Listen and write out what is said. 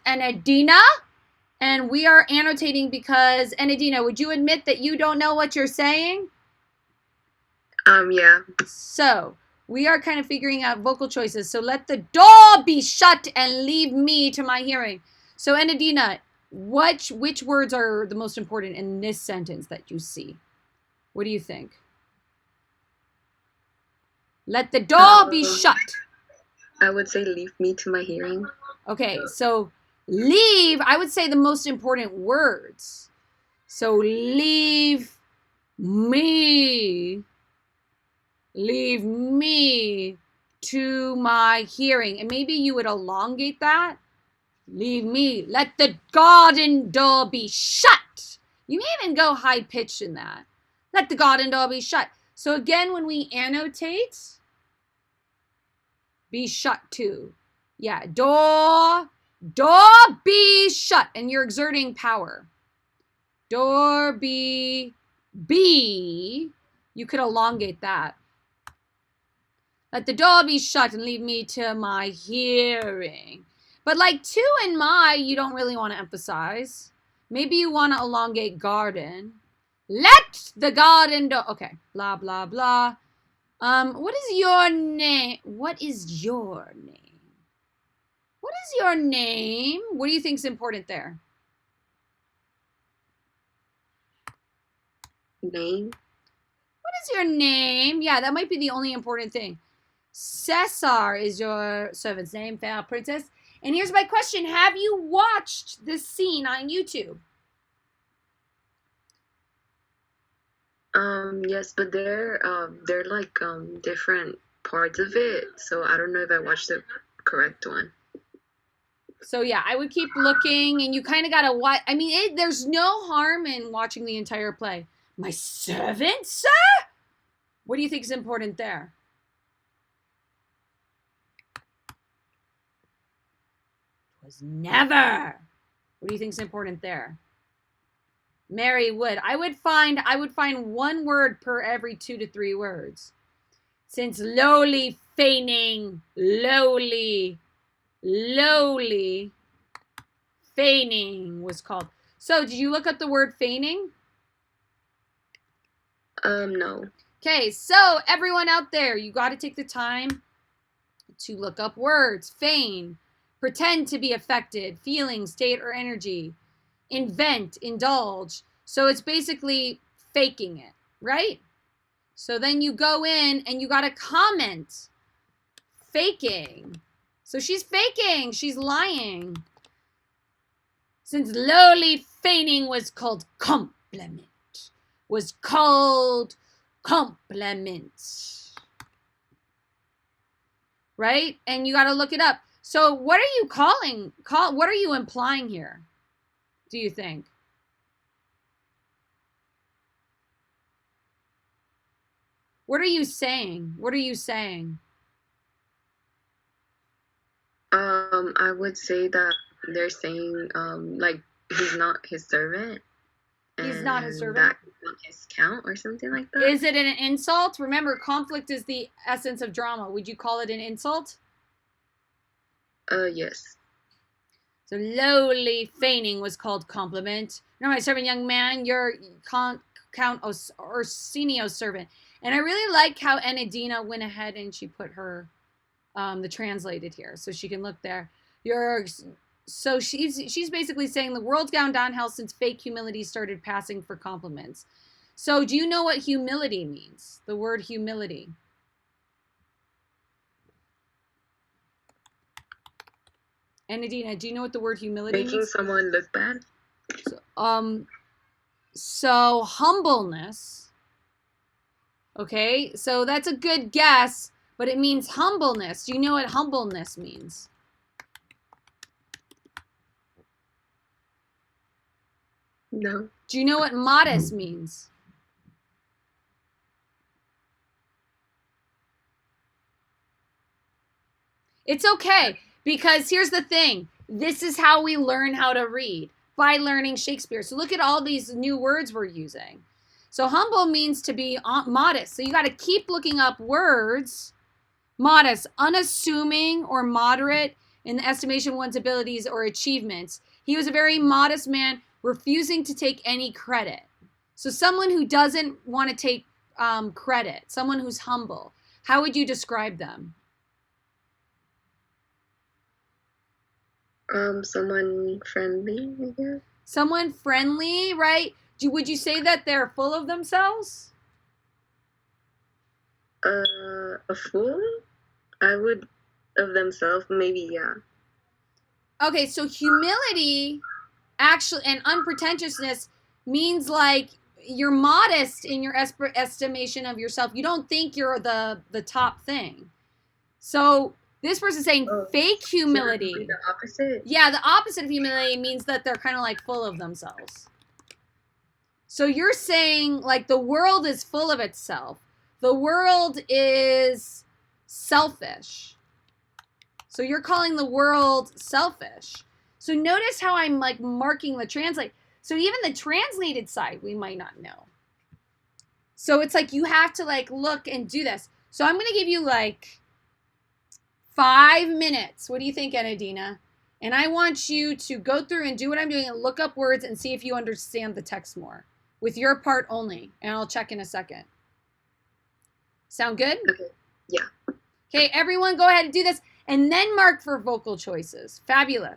Enadina. And we are annotating because, Enadina, would you admit that you don't know what you're saying? Yeah. So, we are kind of figuring out vocal choices. So, let the door be shut and leave me to my hearing. So, Enadina, which words are the most important in this sentence that you see? What do you think? Let the door be shut. I would say leave me to my hearing. Okay, so leave, I would say the most important words. So leave me to my hearing. And maybe you would elongate that. Leave me. Let the garden door be shut. You may even go high pitched in that. Let the garden door be shut. So again, when we annotate, be shut too. Yeah, door be shut. And you're exerting power. Door be, you could elongate that. Let the door be shut and leave me to my hearing. But like to and my, you don't really want to emphasize. Maybe you want to elongate garden. Let the garden door. Okay, blah, blah, blah. What is your name? What is your name? What is your name? What do you think is important there? Name. What is your name? Yeah, that might be the only important thing. Cesar is your servant's name, fair princess. And here's my question. Have you watched this scene on YouTube? Yes, but they're like different parts of it, so I don't know if I watched the correct one. So yeah, I would keep looking, and you kind of gotta watch. I mean, there's no harm in watching the entire play. My servant, sir? What do you think is important there? Was never. What do you think is important there? Mary would. I would find one word per every 2 to 3 words. Since lowly feigning was called. So, did you look up the word feigning? No. Okay, so everyone out there, you got to take the time to look up words. Feign, pretend to be affected, feeling, state, or energy. Invent, indulge. So it's basically faking it, right? So then you go in and you got to comment. Faking. So she's faking. She's lying. Since lowly feigning was called compliment. Right? And you got to look it up. So what are you what are you implying here? Do you think? What are you saying? I would say that they're saying like he's not his servant. He's not his servant. That's not his count or something like that. Is it an insult? Remember, conflict is the essence of drama. Would you call it an insult? Yes. So lowly feigning was called compliment. No, my servant, young man, you're Count Orsinio's servant. And I really like how Enadina went ahead and she put her the translated here, so she can look there. So she's basically saying the world's gone downhill since fake humility started passing for compliments. So do you know what humility means? The word humility. Enadina, do you know what the word humility means? Making someone look bad. So humbleness. Okay, so that's a good guess, but it means humbleness. Do you know what humbleness means? No. Do you know what modest means? It's okay, because here's the thing. This is how we learn how to read, by learning Shakespeare. So look at all these new words we're using. So humble means to be modest. So you got to keep looking up words. Modest, unassuming or moderate, in the estimation of one's abilities or achievements. He was a very modest man, refusing to take any credit. So someone who doesn't want to take credit, someone who's humble. How would you describe them? Someone friendly, I guess. Someone friendly, right? Would you say that they're full of themselves? A fool? I would, of themselves, maybe, yeah. Okay, so humility actually and unpretentiousness means like you're modest in your estimation of yourself. You don't think you're the top thing. So this person's saying fake humility. So the opposite? Yeah, the opposite of humility means that they're kind of like full of themselves. So you're saying like the world is full of itself. The world is selfish. So you're calling the world selfish. So notice how I'm like marking the translate. So even the translated side, we might not know. So it's like you have to like look and do this. So I'm going to give you like 5 minutes. What do you think, Anadina? And I want you to go through and do what I'm doing and look up words and see if you understand the text more with your part only. And I'll check in a second. Sound good? Okay. Yeah. Okay, everyone go ahead and do this. And then mark for vocal choices. Fabulous.